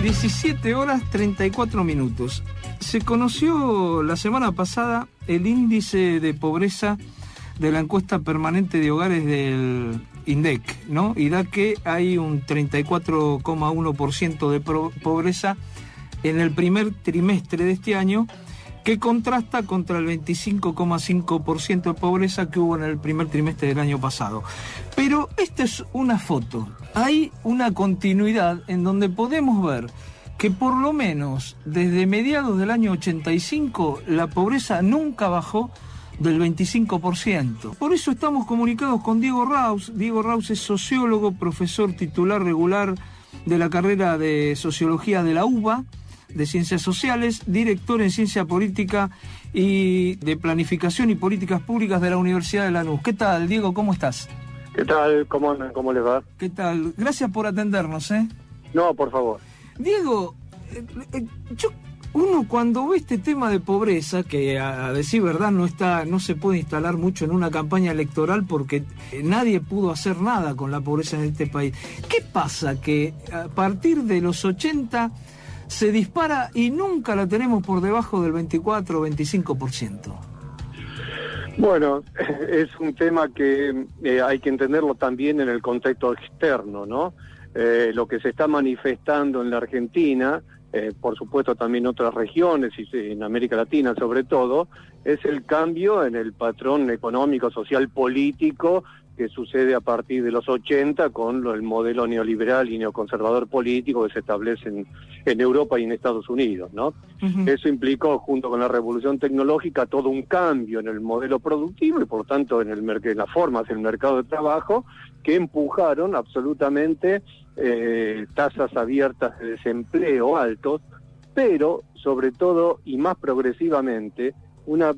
17 horas 34 minutos. Se conoció la semana pasada el índice de pobreza de la encuesta permanente de hogares del INDEC, ¿no? Y da que hay un 34,1% de pobreza en el primer trimestre de este año, que contrasta contra el 25,5% de pobreza que hubo en el primer trimestre del año pasado. Pero esta es una foto. Hay una continuidad en donde podemos ver que por lo menos desde mediados del año 85 la pobreza nunca bajó del 25%. Por eso estamos comunicados con Diego Raus. Diego Raus es sociólogo, profesor titular regular de la carrera de Sociología de la UBA, de Ciencias Sociales, director en Ciencia Política y de Planificación y Políticas Públicas de la Universidad de Lanús. ¿Qué tal, Diego? ¿Cómo estás? ¿Qué tal? ¿Cómo andan? ¿Cómo les va? ¿Qué tal? Gracias por atendernos, ¿eh? No, por favor. Diego, uno cuando ve este tema de pobreza, que a decir verdad no se puede instalar mucho en una campaña electoral porque nadie pudo hacer nada con la pobreza en este país. ¿Qué pasa que a partir de los 80 se dispara y nunca la tenemos por debajo del 24 o 25%? Bueno, es un tema que hay que entenderlo también en el contexto externo, ¿no? Lo que se está manifestando en la Argentina, por supuesto también en otras regiones y en América Latina sobre todo, es el cambio en el patrón económico, social, político que sucede a partir de los 80 con el modelo neoliberal y neoconservador político que se establece en Europa y en Estados Unidos, ¿no? Uh-huh. Eso implicó, junto con la revolución tecnológica, todo un cambio en el modelo productivo y, por lo tanto, en las formas del mercado de trabajo que empujaron absolutamente tasas abiertas de desempleo altos, pero, sobre todo, y más progresivamente, una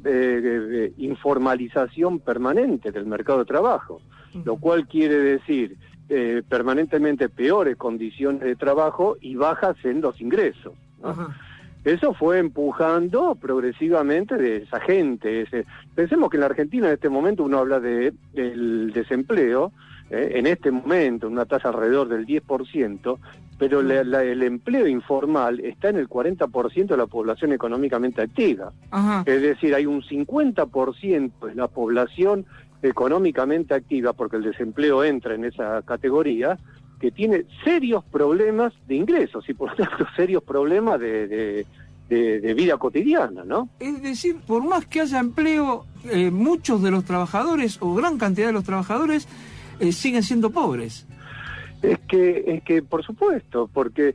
informalización permanente del mercado de trabajo, lo cual quiere decir permanentemente peores condiciones de trabajo y bajas en los ingresos, ¿no? Eso fue empujando progresivamente de esa gente. Pensemos que en la Argentina en este momento uno habla del desempleo, en este momento una tasa alrededor del 10%, pero el empleo informal está en el 40% de la población económicamente activa. Ajá. Es decir, hay un 50% de la población económicamente activa, porque el desempleo entra en esa categoría, que tiene serios problemas de ingresos y por lo tanto serios problemas de vida cotidiana, ¿no? Es decir, por más que haya empleo, muchos de los trabajadores o gran cantidad de los trabajadores siguen siendo pobres. Es que por supuesto, porque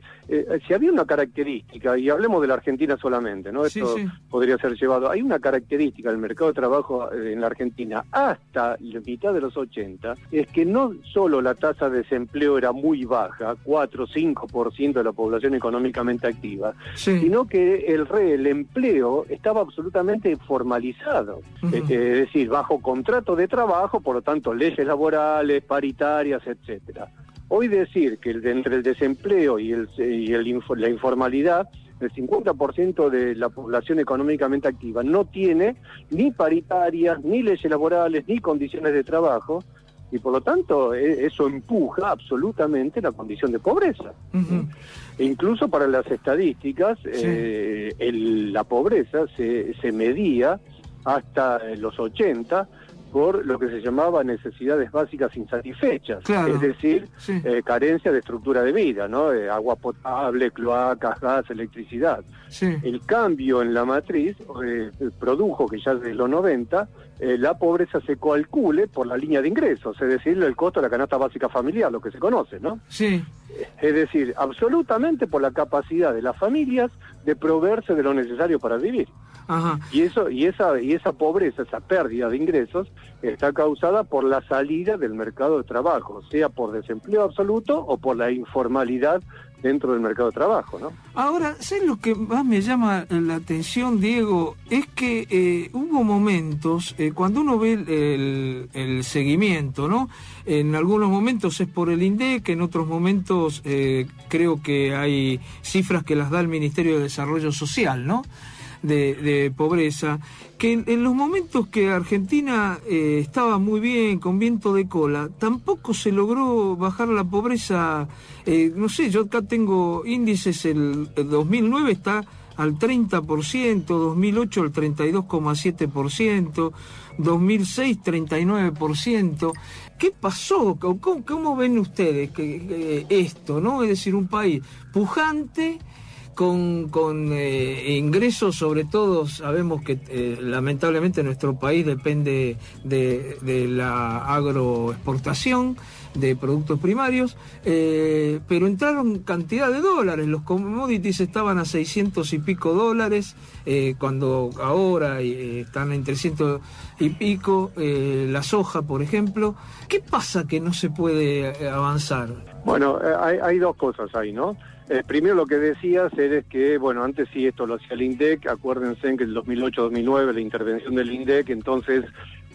si había una característica, y hablemos de la Argentina solamente, ¿no? Esto sí. Podría ser llevado. Hay una característica del mercado de trabajo en la Argentina hasta la mitad de los 80, es que no solo la tasa de desempleo era muy baja, 4 o 5% de la población económicamente activa, sí, sino que el empleo estaba absolutamente formalizado. Uh-huh. Es decir, bajo contrato de trabajo, por lo tanto, leyes laborales, paritarias, etcétera. Hoy decir que entre el desempleo y la informalidad, el 50% de la población económicamente activa no tiene ni paritarias, ni leyes laborales, ni condiciones de trabajo, y por lo tanto eso empuja absolutamente la condición de pobreza. Uh-huh. E incluso para las estadísticas, sí, la pobreza se medía hasta los 80 por lo que se llamaba necesidades básicas insatisfechas, claro, es decir, sí, carencia de estructura de vida, ¿no? Agua potable, cloacas, gas, electricidad. Sí. El cambio en la matriz produjo que ya desde los 90 la pobreza se calcule por la línea de ingresos, es decir, el costo de la canasta básica familiar, lo que se conoce, ¿no? Sí. Es decir, absolutamente por la capacidad de las familias de proveerse de lo necesario para vivir. Ajá. Y esa pobreza, esa pérdida de ingresos, está causada por la salida del mercado de trabajo, sea por desempleo absoluto o por la informalidad dentro del mercado de trabajo, ¿no? Ahora, ¿sabes lo que más me llama la atención, Diego? Es que hubo momentos, cuando uno ve el seguimiento, ¿no? En algunos momentos es por el INDEC, en otros momentos creo que hay cifras que las da el Ministerio de Desarrollo Social, ¿no? de pobreza, que en los momentos que Argentina estaba muy bien, con viento de cola, tampoco se logró bajar la pobreza. No sé, yo acá tengo índices, el 2009 está al 30%, 2008 al 32,7%, 2006 39%. ¿Qué pasó? ¿Cómo ven ustedes esto, no? Es decir, un país pujante, con ingresos, sobre todo sabemos que lamentablemente nuestro país depende de la agroexportación de productos primarios, pero entraron cantidad de dólares, los commodities estaban a 600 y pico dólares, cuando ahora están en 300 y pico, la soja, por ejemplo. ¿Qué pasa que no se puede avanzar? Bueno, hay dos cosas ahí, ¿no? Primero lo que decías es que, bueno, antes sí esto lo hacía el INDEC, acuérdense que en el 2008-2009 la intervención del INDEC, entonces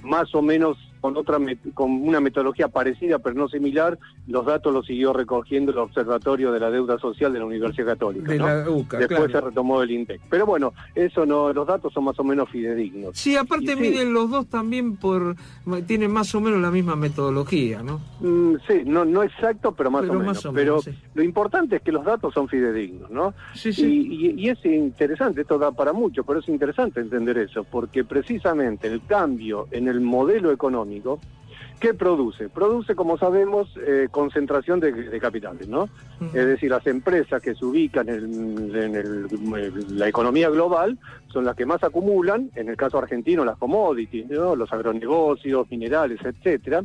más o menos con una metodología parecida pero no similar, los datos los siguió recogiendo el Observatorio de la Deuda Social de la Universidad Católica, de ¿no? la UCA, después claro. Se retomó el INDEC. Pero bueno, eso no, los datos son más o menos fidedignos. Sí, aparte miden los dos también tienen más o menos la misma metodología, ¿no? Sí, no exacto, pero más o menos. Pero sí. Lo importante es que los datos son fidedignos, ¿no? Sí, sí. Y es interesante, esto da para mucho, pero es interesante entender eso, porque precisamente el cambio en el modelo económico, ¿qué produce? Produce, como sabemos, concentración de capitales, ¿no? Uh-huh. Es decir, las empresas que se ubican en la economía global son las que más acumulan, en el caso argentino, las commodities, ¿no? Los agronegocios, minerales, etcétera.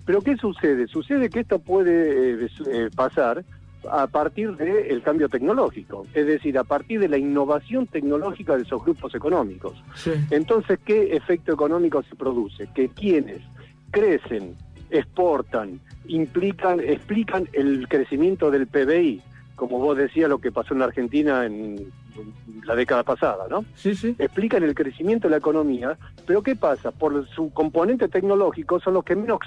Pero ¿qué sucede? Sucede que esto puede pasar a partir del cambio tecnológico, es decir, a partir de la innovación tecnológica de esos grupos económicos. Sí. Entonces, ¿qué efecto económico se produce? Que quienes crecen, exportan, explican el crecimiento del PBI, como vos decías lo que pasó en la Argentina en la década pasada, ¿no? Sí, sí. Explican el crecimiento de la economía, pero ¿qué pasa? Por su componente tecnológico son los que menos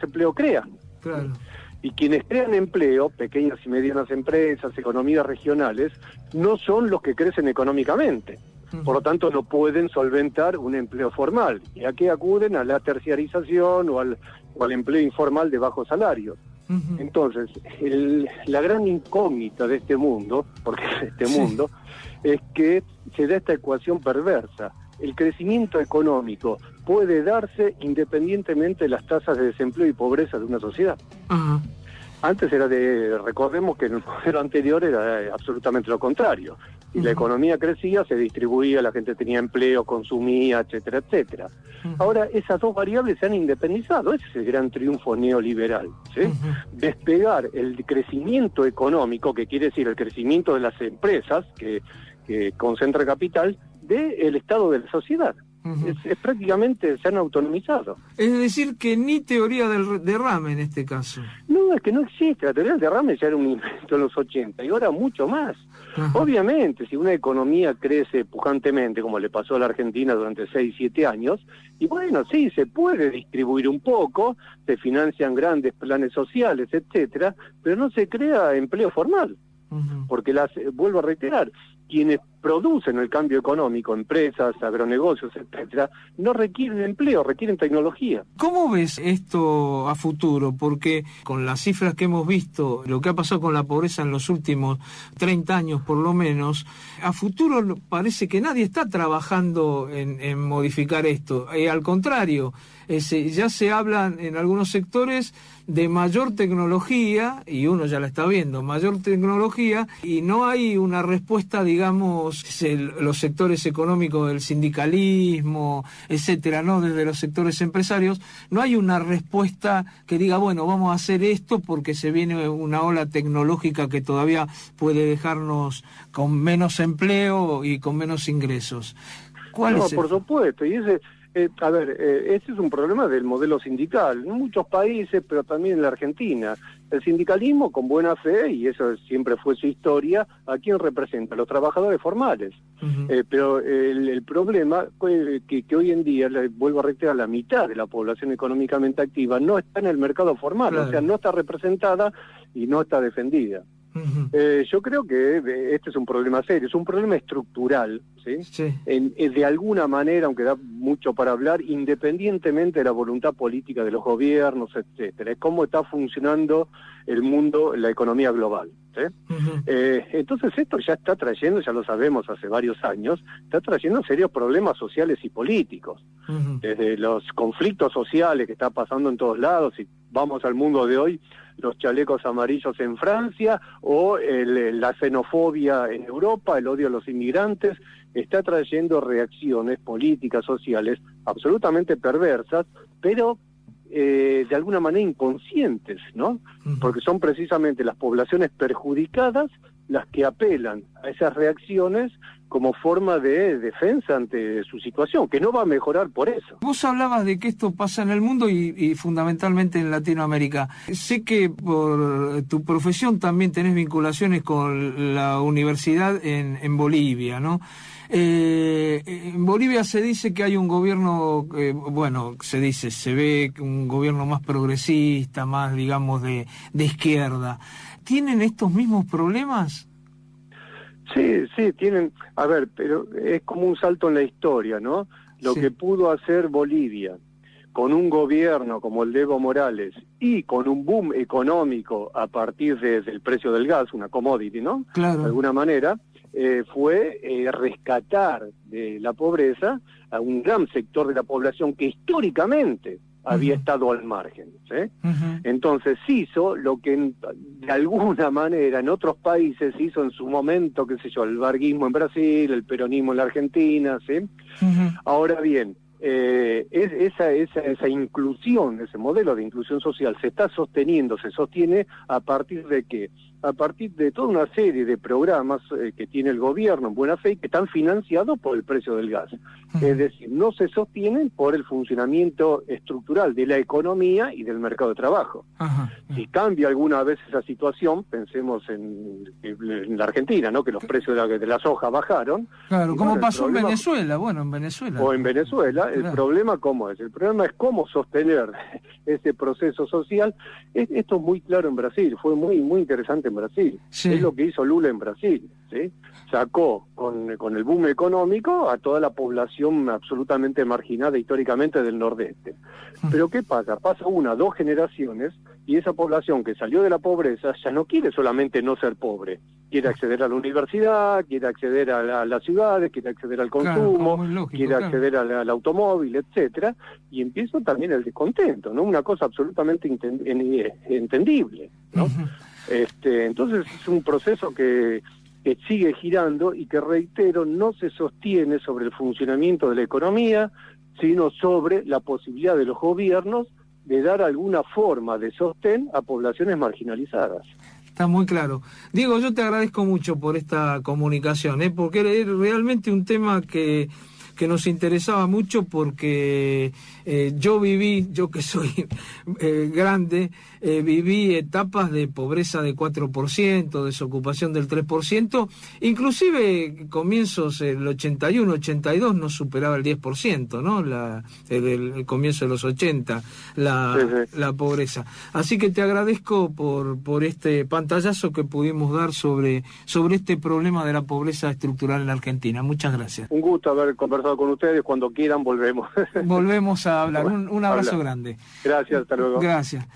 empleo crean. Claro. Y quienes crean empleo, pequeñas y medianas empresas, economías regionales, no son los que crecen económicamente. Por lo tanto, no pueden solventar un empleo formal. ¿Y a qué acuden? A la terciarización o al empleo informal de bajos salarios. Entonces, la gran incógnita de este mundo, porque es mundo, es que se da esta ecuación perversa. El crecimiento económico puede darse independientemente de las tasas de desempleo y pobreza de una sociedad. Uh-huh. Antes recordemos que en el modelo anterior era absolutamente lo contrario. Y la economía crecía, se distribuía, la gente tenía empleo, consumía, etcétera, etcétera. Ahora esas dos variables se han independizado, ese es el gran triunfo neoliberal, ¿sí? Despegar el crecimiento económico, que quiere decir el crecimiento de las empresas, que concentra capital, del estado de la sociedad. Es prácticamente se han autonomizado. Es decir, que ni teoría del derrame en este caso. No, es que no existe. La teoría del derrame ya era un invento en los 80 y ahora mucho más. Ajá. Obviamente, si una economía crece pujantemente, como le pasó a la Argentina durante 6, 7 años, y bueno, sí, se puede distribuir un poco, se financian grandes planes sociales, etcétera, pero no se crea empleo formal. Porque vuelvo a reiterar, quienes producen el cambio económico, empresas, agronegocios, etcétera, no requieren empleo, requieren tecnología. ¿Cómo ves esto a futuro? Porque con las cifras que hemos visto, lo que ha pasado con la pobreza en los últimos 30 años por lo menos, a futuro parece que nadie está trabajando en modificar esto. Al contrario, ya se habla en algunos sectores de mayor tecnología, y uno ya la está viendo, mayor tecnología, y no hay una respuesta, digamos, los sectores económicos del sindicalismo, etcétera, ¿no? Desde los sectores empresarios, no hay una respuesta que diga, bueno, vamos a hacer esto porque se viene una ola tecnológica que todavía puede dejarnos con menos empleo y con menos ingresos. ¿Cuál es? Por supuesto, y ese es un problema del modelo sindical, en muchos países, pero también en la Argentina. El sindicalismo, con buena fe, y eso siempre fue su historia, ¿a quién representa? A los trabajadores formales. Pero el problema que hoy en día, vuelvo a reiterar, la mitad de la población económicamente activa no está en el mercado formal, claro. O sea, no está representada y no está defendida. Yo creo que este es un problema serio, es un problema estructural, ¿sí? Sí. De alguna manera, aunque da mucho para hablar, independientemente de la voluntad política de los gobiernos, etcétera, es cómo está funcionando el mundo, la economía global, ¿sí? Entonces esto ya está trayendo, ya lo sabemos hace varios años, está trayendo serios problemas sociales y políticos, desde los conflictos sociales que está pasando en todos lados, y vamos al mundo de hoy, los chalecos amarillos en Francia, o la xenofobia en Europa, el odio a los inmigrantes, está trayendo reacciones políticas, sociales, absolutamente perversas, pero de alguna manera inconscientes, ¿no? Porque son precisamente las poblaciones perjudicadas las que apelan a esas reacciones como forma de defensa ante su situación, que no va a mejorar por eso. Vos hablabas de que esto pasa en el mundo y fundamentalmente en Latinoamérica. Sé que por tu profesión también tenés vinculaciones con la universidad en Bolivia, ¿no? En Bolivia se dice que hay un gobierno, se ve un gobierno más progresista, más, digamos, de izquierda. ¿Tienen estos mismos problemas? Sí, tienen, a ver, pero es como un salto en la historia, ¿no? Lo que pudo hacer Bolivia con un gobierno como el de Evo Morales y con un boom económico a partir del precio del gas, una commodity, ¿no? Claro. De alguna manera, fue rescatar de la pobreza a un gran sector de la población que históricamente había estado al margen, ¿sí? Entonces hizo lo que de alguna manera en otros países hizo en su momento, qué sé yo, el varguismo en Brasil, el peronismo en la Argentina, ¿sí? Ahora bien, esa inclusión, ese modelo de inclusión social se sostiene a partir de ¿qué? A partir de toda una serie de programas que tiene el gobierno en buena fe y que están financiados por el precio del gas. Es decir, no se sostienen por el funcionamiento estructural de la economía y del mercado de trabajo. Si cambia alguna vez esa situación, pensemos en la Argentina, ¿no? Que los precios de la soja bajaron. Claro, como pasó en Venezuela, en Venezuela. O en Venezuela, claro. El problema ¿cómo es? El problema es cómo sostener ese proceso social. Esto es muy claro en Brasil, fue muy interesante en Brasil. Sí. Es lo que hizo Lula en Brasil, ¿sí? Sacó con el boom económico a toda la población absolutamente marginada históricamente del nordeste. Pero ¿qué pasa? Pasa 1 o 2 generaciones y esa población que salió de la pobreza ya no quiere solamente no ser pobre, quiere acceder a la universidad, quiere acceder a las ciudades, quiere acceder al consumo, quiere acceder al automóvil, etcétera, y empieza también el descontento, ¿no? Una cosa absolutamente entendible, ¿no? Entonces es un proceso que sigue girando y que, reitero, no se sostiene sobre el funcionamiento de la economía, sino sobre la posibilidad de los gobiernos de dar alguna forma de sostén a poblaciones marginalizadas. Está muy claro. Diego, yo te agradezco mucho por esta comunicación, porque es realmente un tema que nos interesaba mucho, porque yo que soy grande, viví etapas de pobreza de 4%, desocupación del 3%, inclusive comienzos del 81, 82 no superaba el 10%, ¿no? El comienzo de los 80, la pobreza. Así que te agradezco por este pantallazo que pudimos dar sobre este problema de la pobreza estructural en la Argentina. Muchas gracias. Un gusto haber conversado con ustedes. Cuando quieran volvemos. Volvemos a hablar. Un abrazo grande. Gracias, hasta luego. Gracias.